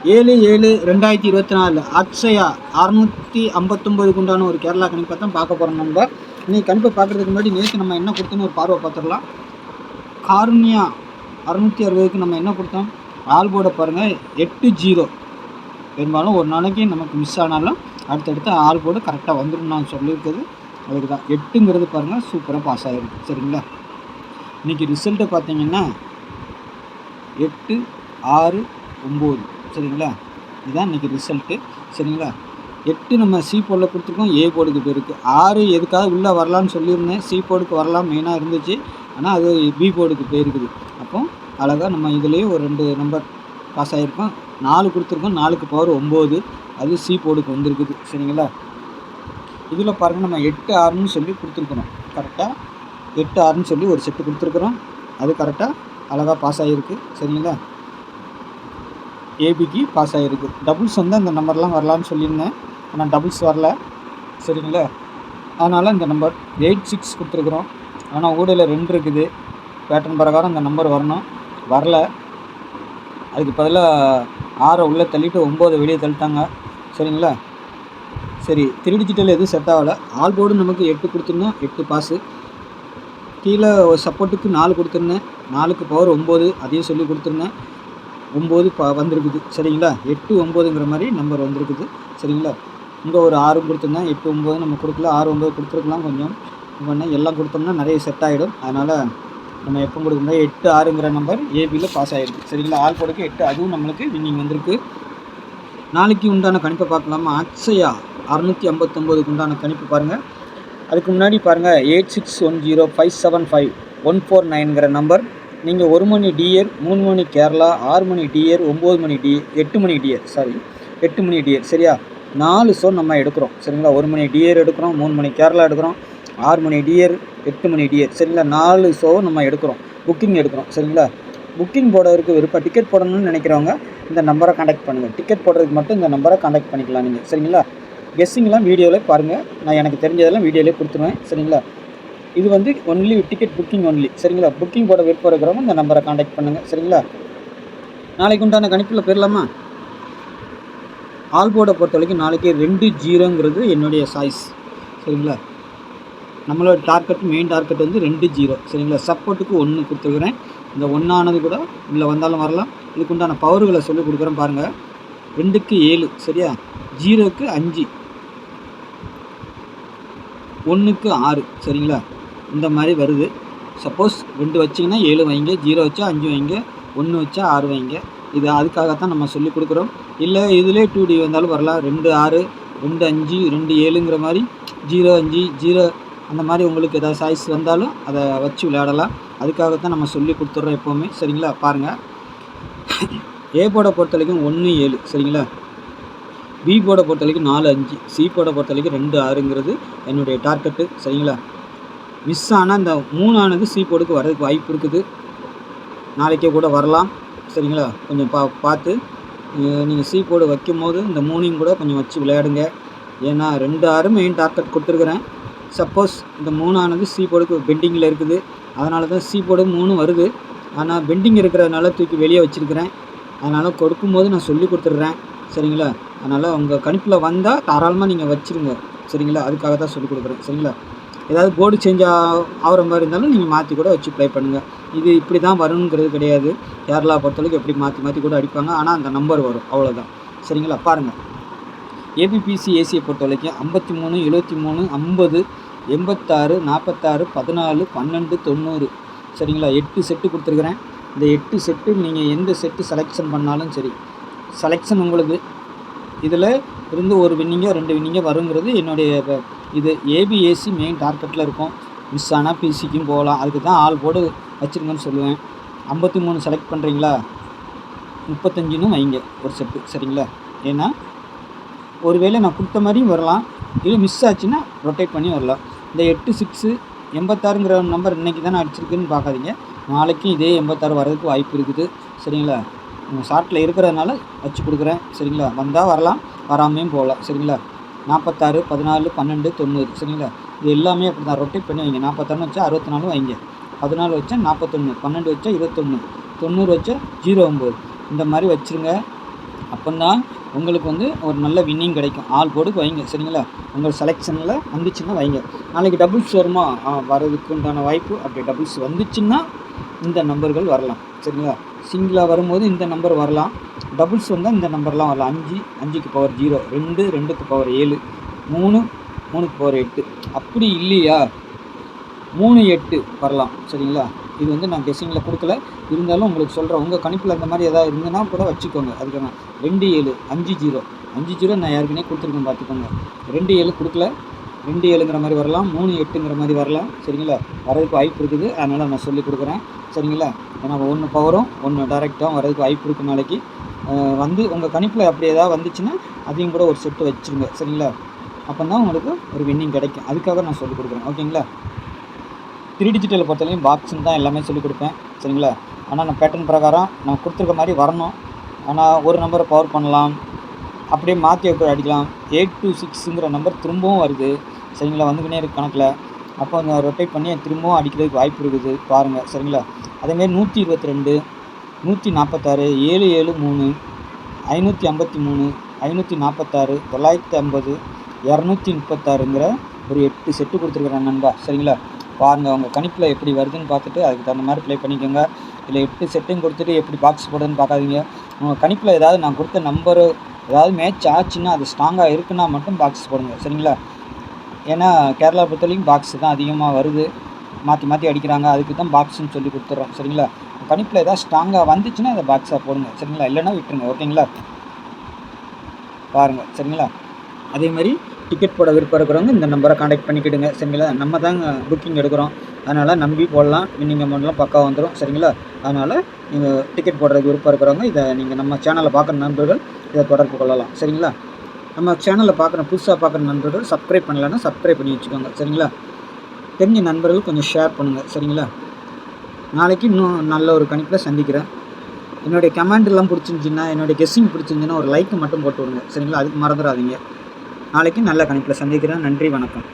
7/7/2024 அக்ஷயா 659க்கு உண்டான ஒரு கேரளா கணிப்பை தான் பார்க்க போகிறோம். நம்ம இன்னைக்கு கணிப்பை பார்க்குறதுக்கு முன்னாடி நேற்று நம்ம என்ன கொடுத்தோன்னு ஒரு பார்வை பார்த்துடலாம். காருண்யா 660க்கு நம்ம என்ன கொடுத்தோம்? ஆல் போர்டை பாருங்கள், 8-0. பெரும்பாலும் ஒரு நாளைக்கு நமக்கு மிஸ் ஆனாலும் அடுத்தடுத்து ஆல் போர்டு கரெக்டாக வந்துடும் நான் சொல்லியிருக்குது. அதுக்கு தான் 8ங்கிறது பாருங்கள், சூப்பராக பாஸ் ஆகிருக்கு. சரிங்களா? இன்றைக்கி ரிசல்ட்டை பார்த்தீங்கன்னா 8, 6, 9. சரிங்களா? இதுதான் இன்றைக்கி ரிசல்ட்டு. சரிங்களா? 8 நம்ம சி போர்டில் கொடுத்துருக்கோம், ஏ போர்டுக்கு போயிருக்கு. 6 எதுக்காக உள்ளே வரலான்னு சொல்லியிருந்தேன், சி போர்டுக்கு வரலாம் மெயினாக இருந்துச்சு. ஆனால் அது பி போர்டுக்கு போயிருக்குது. அப்போ அழகாக நம்ம இதுலேயே ஒரு 2 நம்பர் பாஸ் ஆகிருக்கோம். 4 கொடுத்துருக்கோம், 4க்கு பவர் 9, அது சி போர்டுக்கு வந்திருக்குது. சரிங்களா? இதில் பாருங்கள், நம்ம 8, 6ன்னு சொல்லி கொடுத்துருக்குறோம். கரெக்டாக 8, 6ன்னு சொல்லி ஒரு செட்டு கொடுத்துருக்குறோம். அது கரெக்டாக அழகாக பாஸ் ஆகிருக்கு. சரிங்களா? ஏபிக்கு பாஸ் ஆகிருக்கு. டபுள்ஸ் வந்து அந்த நம்பர்லாம் வரலான்னு சொல்லியிருந்தேன், ஆனால் டபுள்ஸ் வரல. சரிங்களா? அதனால் இந்த நம்பர் 8-6 கொடுத்துருக்குறோம். ஆனால் ஊடையில் 2 இருக்குது. பேட்டர்ன் பிரகாரம் இந்த நம்பர் வரணும், வரல. அதுக்கு பதிலாக 6 உள்ளே தள்ளிட்டு 9 வெளியே தள்ளிட்டாங்க. சரிங்களா? சரி, 3 டிஜிட்டல் எதுவும் செட் ஆகலை. ஆல் போர்டு நமக்கு 8 கொடுத்துருந்தோம், 8 பாஸு. கீழே சப்போர்ட்டுக்கு 4 கொடுத்துருந்தேன், 4க்கு பவர் 9, அதையும் சொல்லி கொடுத்துருந்தேன், 9 வந்திருக்குது. சரிங்களா? 8, 9ங்கிற மாதிரி நம்பர் வந்திருக்குது. சரிங்களா? இங்கே ஒரு 6 கொடுத்துருந்தேன், 8, 9 நம்ம கொடுக்கல, 6, 9 கொடுத்துருக்கலாம். கொஞ்சம் பண்ணால் எல்லாம் கொடுத்தோம்னா நிறைய செட் ஆகிடும். அதனால் நம்ம எப்போ கொடுக்கும்போது 8, 6ங்கிற நம்பர் ஏபியில் பாஸ் ஆகிருக்கு. சரிங்களா? ஆல் போர்டுக்கு 8, அதுவும் நம்மளுக்கு வின்னிங் வந்திருக்கு. நாளைக்கு உண்டான கணிப்பை பார்க்கலாமா? அக்ஷயா 659க்கு உண்டான கணிப்பு பாருங்கள். அதுக்கு முன்னாடி பாருங்கள், 8610575149ங்கிற நம்பர். நீங்கள் 1 மணி டியர், 3 மணி கேரளா, 6 மணி டியர், 9 மணி டியர், 8 மணி டியர், 8 மணி டியர். சரியா? 4 ஷோ நம்ம எடுக்கிறோம். சரிங்களா? 1 மணி டியர் எடுக்கிறோம், 3 மணி கேரளா எடுக்கிறோம், 6 மணி டியர், 8 மணி டியர். சரிங்களா? 4 ஷோ நம்ம எடுக்கிறோம், புக்கிங் எடுக்கிறோம். சரிங்களா? புக்கிங் போடுறதுக்கு விருப்பம், டிக்கெட் போடணும்னு நினைக்கிறவங்க இந்த நம்பரை கான்டாக்ட் பண்ணுங்கள். டிக்கெட் போடுறதுக்கு மட்டும் இந்த நம்பரை கான்டாக்ட் பண்ணிக்கலாம் நீங்கள். சரிங்களா? கெஸ்ஸிங்லாம் வீடியோவில் பாருங்கள், நான் எனக்கு தெரிஞ்சதெல்லாம் வீடியோவிலே கொடுத்துருவேன். சரிங்களா? இது வந்து ஒன்லி டிக்கெட் புக்கிங் ஒன்லி. சரிங்களா? புக்கிங் போட விருப்பம் இருக்கிறவங்க இந்த நம்பரை கான்டாக்ட் பண்ணுங்கள். சரிங்களா? நாளைக்கு உண்டான கணிப்பில் போயிடலாமா? ஆல் போர்டை பொறுத்த வரைக்கும் நாளைக்கு 2-0ங்கிறது என்னுடைய சாய்ஸ். சரிங்களா? நம்மளோட டார்கெட், மெயின் டார்கெட் வந்து 2-0. சரிங்களா? சப்போர்ட்டுக்கு 1 கொடுத்துருக்குறேன். இந்த 1 ஆனது கூட இல்லை வந்தாலும் வரலாம். இதுக்கு உண்டான பவர்களை சொல்லி கொடுக்குறேன் பாருங்கள். 2க்கு 7. சரியா? 0க்கு 5, 1க்கு 6. சரிங்களா? இந்த மாதிரி வருது. சப்போஸ் 2 வச்சிங்கன்னா 7 வைங்க, 0 வச்சா 5 வைங்க, 1 வச்சா 6 வைங்க. இது அதுக்காகத்தான் நம்ம சொல்லி கொடுக்குறோம். இல்லை இதிலே 2D வந்தாலும் வரலாம். 2-6, 2-5, 2-7ங்கிற மாதிரி, 0-5, 0 அந்த மாதிரி உங்களுக்கு ஏதாவது சாய்ஸ் வந்தாலும் அதை வச்சு விளையாடலாம். அதுக்காகத்தான் நம்ம சொல்லி கொடுத்துட்றோம் எப்போவுமே. சரிங்களா? பாருங்கள், ஏ போர்டை பொறுத்த வரைக்கும் 1-7. சரிங்களா? பி போர்டை பொறுத்த வரைக்கும் 4-5, சி போர்டை பொறுத்த வரைக்கும் 2-6ங்கிறது என்னுடைய டார்கெட்டு. சரிங்களா? மிஸ் ஆனால் இந்த 3 ஆனது சி போர்டுக்கு வர்றதுக்கு வாய்ப்பு இருக்குது. நாளைக்கே கூட வரலாம். சரிங்களா? கொஞ்சம் பார்த்து நீங்கள் சி போர்டு வைக்கும் போது இந்த 3யும் கூட கொஞ்சம் வச்சு விளையாடுங்க. ஏன்னா 2-6 மெயின் டார்கெட் கொடுத்துருக்குறேன். சப்போஸ் இந்த 3 ஆனது சி போர்டுக்கு பெண்டிங்கில் இருக்குது. அதனால தான் சி போர்டு 3 வருது. ஆனால் பெண்டிங் இருக்கிறதுனால தூக்கி வெளியே வச்சுருக்கிறேன். அதனால் கொடுக்கும்போது நான் சொல்லி கொடுத்துட்றேன். சரிங்களா? அதனால் உங்கள் கணிப்பில் வந்தால் தாராளமாக நீங்கள் வச்சுருங்க. சரிங்களா? அதுக்காக தான் சொல்லிக் கொடுக்குறேன். சரிங்களா? ஏதாவது போர்டு சேஞ்ச் ஆகிற மாதிரி இருந்தாலும் நீங்கள் மாற்றி கூட வச்சு ப்ளே பண்ணுங்கள். இது இப்படி தான் வருங்கிறது கிடையாது. கேரளா பொறுத்தளவுக்கு எப்படி மாற்றி கூட அடிப்பாங்க, ஆனால் அந்த நம்பர் வரும், அவ்வளோதான். சரிங்களா? பாருங்கள், ஏபிபிசி ஏசியை பொறுத்த வரைக்கும் 53, 73, 50, 86, 46, 14, 12, 90. சரிங்களா? 8 செட்டு கொடுத்துருக்குறேன். இந்த 8 செட்டு நீங்கள் எந்த செட்டு செலெக்ஷன் பண்ணாலும் சரி, செலெக்ஷன் உங்களுக்கு இதில் இருந்து ஒரு வின்னிங்கோ 2 வின்னிங்கோ வருங்கிறது என்னுடைய இது. ஏபிஏசி மெயின் டார்கெட்டில் இருக்கும். மிஸ் ஆனால் பிசிக்கும் போகலாம். அதுக்கு தான் ஆல் போர்டு வச்சுருங்கன்னு சொல்லுவேன். 53 செலக்ட் பண்ணுறீங்களா, 35ன்னு வைங்க ஒரு செட்டு. சரிங்களா? ஏன்னா ஒருவேளை நான் கொடுத்த மாதிரியும் வரலாம், இது மிஸ் ஆச்சுன்னா ரொட்டேட் பண்ணி வரலாம். இந்த 8, 6, 86ங்கிற நம்பர் இன்றைக்கி தானே அடிச்சிருக்குன்னு பார்க்காதீங்க. நாளைக்கும் இதே 86 வர்றதுக்கு வாய்ப்பு இருக்குது. சரிங்களா? ஷார்ட்டில் இருக்கிறதுனால வச்சு கொடுக்குறேன். சரிங்களா? வந்தால் வரலாம், வராமையும் போகலாம். சரிங்களா? 46, 14, 12, 90. சரிங்களா? இது எல்லாமே அப்படி தான் ரொட்டேட் பண்ணி வைங்க. 46 வச்சா 64 வைங்க, 14 வச்சா 41, 12 வச்சா 21, 90 வச்சா 09. இந்த மாதிரி வச்சுருங்க. அப்போந்தான் உங்களுக்கு வந்து ஒரு நல்ல வின்னிங் கிடைக்கும். ஆல் போர்டுக்கு வைங்க சரிங்களா. உங்கள் செலெக்ஷனில் வந்துச்சுன்னா வைங்க. நாளைக்கு டபுள்ஸ் வருமா? வரதுக்கு உண்டான வாய்ப்பு. அப்படி டபுள்ஸ் வந்துச்சுன்னா இந்த நம்பர்கள் வரலாம் சரிங்களா. சிங்கிளாக வரும்போது இந்த நம்பர் வரலாம். டபுள்ஸ் வந்தால் இந்த நம்பர்லாம் வரலாம். 5, 5க்கு பவர் 0, 2, 2க்கு பவர் 7, 3, 3க்கு பவர் 8. அப்படி இல்லையா 3, 8 வரலாம் சரிங்களா. இது வந்து நான் கெஸ்ஸிங்கில் கொடுக்கல, இருந்தாலும் உங்களுக்கு சொல்கிறேன். உங்கள் கணிப்பில் அந்த மாதிரி எதாவது இருந்ததுன்னா கூட வச்சுக்கோங்க. அதுக்கு நான் 2, 7, 5, 0, 5, 0 நான் ஏற்கனவே கொடுத்துருக்கேன் பார்த்துக்கோங்க. 2, 7 கொடுக்கல, 2, 7ங்கிற மாதிரி வரலாம், 3, 8ங்கிற மாதிரி வரலாம் சரிங்களா. வரதுக்கு வாய்ப்பு இருக்குது, அதனால் நான் சொல்லி கொடுக்குறேன் சரிங்களா. ஏன்னா 1 பவரும் 1 டைரெக்டாகவும் வரதுக்கு வாய்ப்பு இருக்குது நாளைக்கு. வந்து உங்கள் கணிப்பில் அப்படி எதாவது வந்துச்சுன்னா அதையும் கூட ஒரு செட்டு வச்சுருங்க சரிங்களா. அப்போ தான் உங்களுக்கு ஒரு வின்னிங் கிடைக்கும். அதுக்காக நான் சொல்லிக் கொடுக்குறேன் ஓகேங்களா. 3 டிஜிட்டலை பொறுத்தவரையும் பாக்ஸுன்னு தான் எல்லாமே சொல்லிக் கொடுப்பேன் சரிங்களா. ஆனால் நான் பேட்டர்ன் பிரகாரம் நான் கொடுத்துருக்க மாதிரி வரணும். ஆனால் ஒரு நம்பரை பவர் பண்ணலாம், அப்படியே மாற்றி அடிக்கலாம். 8 to 6ங்கிற நம்பர் திரும்பவும் வருது சரிங்களா, வந்துக்கினே இருக்குது கணக்கில். அப்போ அந்த ரொட்டேட் பண்ணி திரும்பவும் அடிக்கிறதுக்கு வாய்ப்பு இருக்குது பாருங்கள் சரிங்களா. அதேமாதிரி 122, 146, 773, 553, 546, 950, 236ங்கிற ஒரு 8 செட்டு கொடுத்துருக்குறேன் நண்பா சரிங்களா. பாருங்கள் உங்கள் கணிப்பில் எப்படி வருதுன்னு பார்த்துட்டு அதுக்கு தகுந்த மாதிரி ப்ளே பண்ணிக்கோங்க. இல்லை 8 செட்டையும் கொடுத்துட்டு எப்படி பாக்ஸ் போடுறதுன்னு பார்க்காதீங்க. உங்கள் கணிப்பில் ஏதாவது நான் கொடுத்த நம்பரு ஏதாவது மேட்ச் ஆச்சுன்னா அது ஸ்ட்ராங்காக இருக்குன்னா மட்டும் பாக்ஸ் போடுங்க சரிங்களா. ஏன்னா கேரளா பொறுத்தவரைக்கும் பாக்ஸ் தான் அதிகமாக வருது, மாற்றி மாற்றி அடிக்கிறாங்க. அதுக்கு தான் பாக்ஸுன்னு சொல்லி கொடுத்துட்றோம் சரிங்களா. கணிப்பில் ஏதாவது ஸ்ட்ராங்காக வந்துச்சுன்னா அதை பாக்ஸாக போடுங்க சரிங்களா, இல்லைன்னா விட்டுருங்க ஓகேங்களா. பாருங்கள் சரிங்களா. அதே மாதிரி டிக்கெட் போட விருப்பம் இருக்கிறவங்க இந்த நம்பரை காண்டாக்ட் பண்ணிக்கிடுங்க சரிங்களா. நம்ம தாங்க புக்கிங் எடுக்கிறோம், அதனால் நம்பி போடலாம். வின்னிங் அமௌண்ட்லாம் பக்கா வந்துடும் சரிங்களா. அதனால் நீங்கள் டிக்கெட் போடுறதுக்கு விருப்பம் இருக்கிறவங்க இதை நீங்கள் நம்ம சேனலை பார்க்குற நண்பர்கள் இதை தொடர்பு கொள்ளலாம் சரிங்களா. நம்ம சேனலில் பார்க்குற புதுசாக பார்க்குற நண்பர்கள் சப்ஸ்கிரைப் பண்ணலைன்னா சப்ஸ்கிரைப் பண்ணி வச்சுக்கோங்க சரிங்களா. தெரிஞ்ச நண்பர்கள் கொஞ்சம் ஷேர் பண்ணுங்கள் சரிங்களா. நாளைக்கு இன்னும் நல்ல ஒரு கணிப்பில் சந்திக்கிறேன். என்னுடைய கமெண்ட்லாம் பிடிச்சிருந்துச்சின்னா, என்னுடைய கெஸ்ஸிங் பிடிச்சிருந்துச்சின்னா ஒரு லைக் மட்டும் போட்டு விடுங்க சரிங்களா. அதுக்கு மறந்துடாதீங்க. நாளைக்கு நல்ல கணிப்பில் சந்திக்கிறேன். நன்றி, வணக்கம்.